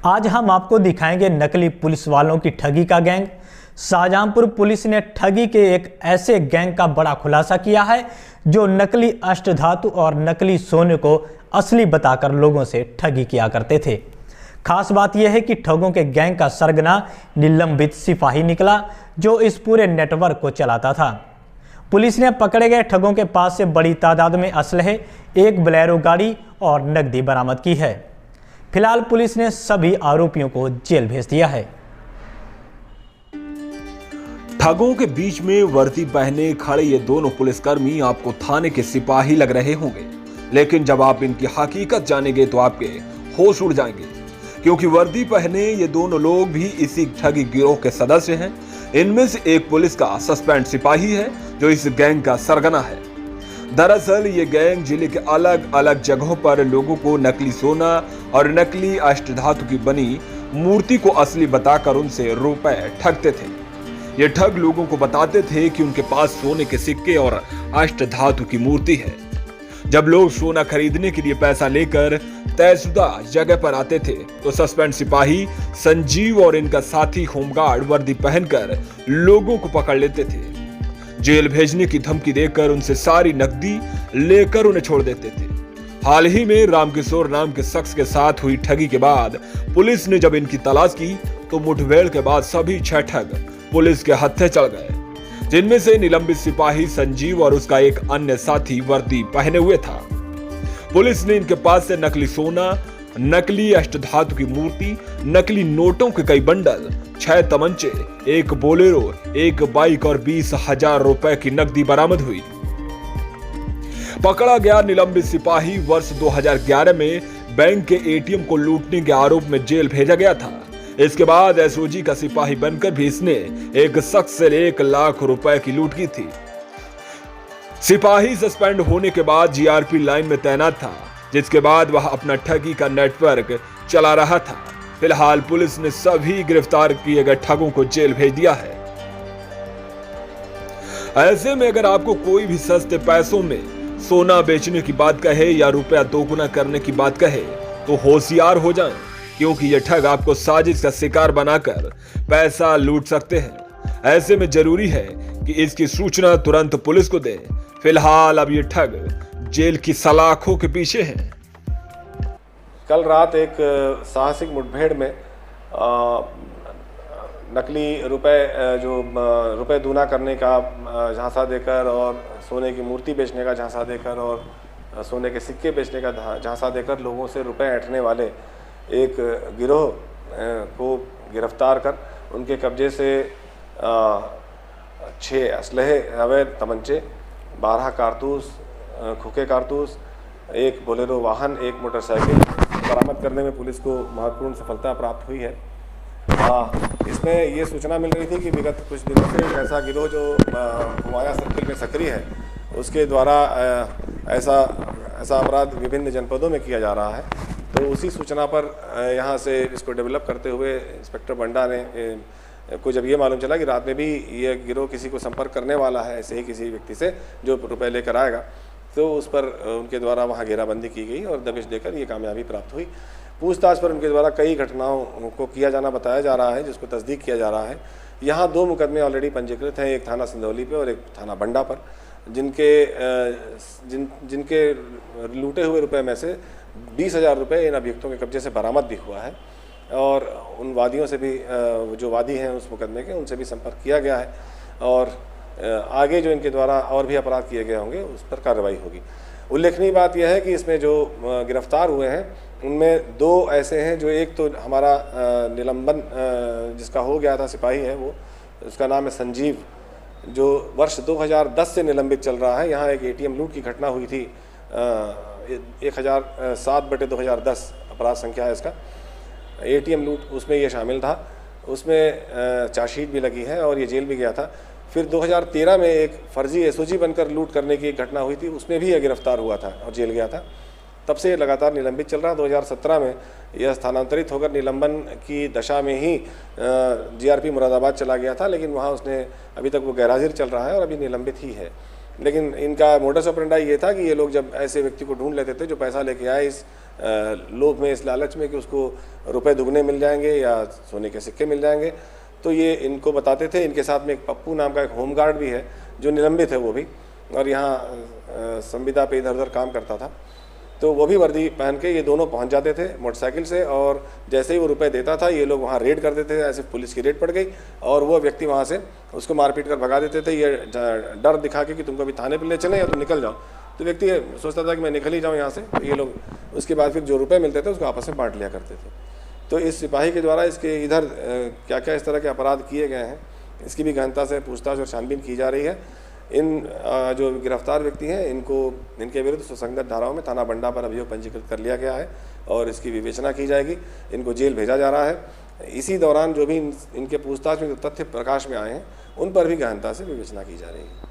आज हम आपको दिखाएंगे नकली पुलिस वालों की ठगी का गैंग। शाहजहांपुर पुलिस ने ठगी के एक ऐसे गैंग का बड़ा खुलासा किया है जो नकली अष्टधातु और नकली सोने को असली बताकर लोगों से ठगी किया करते थे। खास बात यह है कि ठगों के गैंग का सरगना निलंबित सिपाही निकला जो इस पूरे नेटवर्क को चलाता था। पुलिस ने पकड़े गए ठगों के पास से बड़ी तादाद में असलहे, एक बोलेरो गाड़ी और नकदी बरामद की है। फिलहाल पुलिस ने सभी आरोपियों को जेल भेज दिया है। ठगों के बीच में वर्दी पहने खड़े ये दोनों पुलिसकर्मी आपको थाने के सिपाही लग रहे होंगे, लेकिन जब आप इनकी हकीकत जानेंगे तो आपके होश उड़ जाएंगे, क्योंकि वर्दी पहने ये दोनों लोग भी इसी ठगी गिरोह के सदस्य हैं। इनमें से एक पुलिस का सस्पेंड सिपाही है जो इस गैंग का सरगना है। दरअसल ये गैंग जिले के अलग अलग जगहों पर लोगों को नकली सोना और नकली अष्टधातु की बनी मूर्ति को असली बताकर उनसे रुपए ठगते थे। ये ठग लोगों को बताते थे कि उनके पास सोने के सिक्के और अष्टधातु की मूर्ति है। जब लोग सोना खरीदने के लिए पैसा लेकर तयशुदा जगह पर आते थे तो सस्पेंड सिपाही संजीव और इनका साथी होमगार्ड वर्दी पहनकर लोगों को पकड़ लेते थे। जेल भेजने की धमकी देकर उनसे सारी नकदी लेकर उन्हें छोड़ देते थे। हाल ही में रामकिशोर नाम के शख्स के साथ हुई ठगी के बाद पुलिस ने जब इनकी तलाश की तो मुठभेड़ के बाद सभी 6 ठग पुलिस के हत्थे चढ़ गए, जिनमें से निलंबित सिपाही संजीव और उसका एक अन्य साथी वर्दी पहने हुए था। पुलिस ने इनके पास से नकली सोना, नकली अष्टधातु की मूर्ति, नकली नोटों के कई बंडल, 6 तमंचे, एक बोलेरो, एक बाइक और 20,000 रुपए की नकदी बरामद हुई। पकड़ा गया निलंबित सिपाही वर्ष 2011 में बैंक के एटीएम को लूटने के आरोप में जेल भेजा गया था। इसके बाद एसओजी का सिपाही बनकर भी इसने एक शख्स से 1 लाख रुपए की लूट की थी। सिपाही सस्पेंड होने के बाद जीआरपी लाइन में तैनात था, जिसके बाद वह अपना ठगी का नेटवर्क चला रहा था। फिलहाल पुलिस ने सभी गिरफ्तार किए गए ठगों को जेल भेज दिया है। ऐसे में अगर आपको कोई भी सस्ते पैसों में सोना बेचने की बात कहे या रुपया दोगुना करने की बात कहे तो होशियार हो जाएं, क्योंकि ये ठग आपको साजिश का शिकार बनाकर पैसा लूट सकते हैं। ऐसे में जरूरी है कि इसकी सूचना तुरंत पुलिस को दें। फिलहाल अब ये ठग जेल की सलाखों के पीछे हैं। कल रात एक साहसिक मुठभेड़ में नकली रुपए दूना करने का झांसा देकर और सोने की मूर्ति बेचने का झांसा देकर और सोने के सिक्के बेचने का झांसा देकर लोगों से रुपए ऐंठने वाले एक गिरोह को गिरफ्तार कर उनके कब्जे से 6 असलहे, अवैध तमंचे, 12 कारतूस, खोखे कारतूस, एक बोलेरो वाहन, एक मोटरसाइकिल बरामद करने में पुलिस को महत्वपूर्ण सफलता प्राप्त हुई है। इसमें ये सूचना मिल रही थी कि विगत कुछ दिनों से एक ऐसा गिरोह जो हुमाया सर्किल में सक्रिय है, उसके द्वारा ऐसा अपराध विभिन्न जनपदों में किया जा रहा है। तो उसी सूचना पर यहाँ से इसको डेवलप करते हुए इंस्पेक्टर बंडा ने को जब ये मालूम चला कि रात में भी ये गिरोह किसी को संपर्क करने वाला है, ऐसे ही किसी व्यक्ति से जो रुपए लेकर आएगा, तो उस पर उनके द्वारा वहाँ घेराबंदी की गई और दबिश देकर ये कामयाबी प्राप्त हुई। पूछताछ पर उनके द्वारा कई घटनाओं को किया जाना बताया जा रहा है, जिसको तस्दीक किया जा रहा है। यहाँ 2 मुकदमे ऑलरेडी पंजीकृत हैं, एक थाना सिंधौली पे और एक थाना बंडा पर, जिनके लूटे हुए रुपए में से 20,000 रुपये इन अभियुक्तों के कब्जे से बरामद भी हुआ है और उन वादियों से भी जो वादी हैं उस मुकदमे के, उनसे भी संपर्क किया गया है और आगे जो इनके द्वारा और भी अपराध किए गए होंगे उस पर कार्रवाई होगी। उल्लेखनीय बात यह है कि इसमें जो गिरफ्तार हुए हैं उनमें 2 ऐसे हैं जो एक तो हमारा निलंबन जिसका हो गया था सिपाही है, वो उसका नाम है संजीव, जो वर्ष 2010 से निलंबित चल रहा है। यहाँ एक एटीएम लूट की घटना हुई थी, 1007/2010 अपराध संख्या है इसका, एटीएम लूट, उसमें ये शामिल था। उसमें चार्जशीट भी लगी है और ये जेल भी गया था। फिर 2013 में एक फर्जी एसओजी बनकर लूट करने की एक घटना हुई थी, उसमें भी यह गिरफ्तार हुआ था और जेल गया था। तब से ये लगातार निलंबित चल रहा। 2017 में यह स्थानांतरित होकर निलंबन की दशा में ही जीआरपी मुरादाबाद चला गया था, लेकिन वहाँ उसने अभी तक वो गैरहाजिर चल रहा है और अभी निलंबित ही है। लेकिन इनका मोडस ऑपरेंडाई ये था कि ये लोग जब ऐसे व्यक्ति को ढूंढ लेते थे जो पैसा लेके आए इस लोभ में, इस लालच में कि उसको रुपए दुगने मिल जाएंगे या सोने के सिक्के मिल जाएंगे, तो ये इनको बताते थे। इनके साथ में एक पप्पू नाम का एक होमगार्ड भी है जो निलंबित है वो भी, और यहाँ संविदा पे इधर उधर काम करता था। तो वो भी वर्दी पहन के ये दोनों पहुंच जाते थे मोटरसाइकिल से, और जैसे ही वो रुपए देता था ये लोग वहाँ रेड कर देते थे। ऐसे पुलिस की रेड पड़ गई और वो व्यक्ति वहाँ से उसको मारपीट कर भगा देते थे, ये डर दिखा के कि तुमको अभी थाने पर ले चले या तुम निकल जाओ। तो व्यक्ति सोचता था कि मैं निकल ही जाऊँ यहाँ से, तो ये लोग उसके बाद फिर जो रुपये मिलते थे उसको आपस में बांट लिया करते थे। तो इस सिपाही के द्वारा इसके इधर क्या क्या इस तरह के अपराध किए गए हैं, इसकी भी गहनता से पूछताछ और छानबीन की जा रही है। इन जो गिरफ्तार व्यक्ति हैं इनके विरुद्ध सुसंगत धाराओं में थाना बंडा पर अभियोग पंजीकृत कर लिया गया है और इसकी विवेचना की जाएगी। इनको जेल भेजा जा रहा है। इसी दौरान जो भी इनके पूछताछ में जो तथ्य प्रकाश में आए हैं उन पर भी गहनता से विवेचना की जा रही है।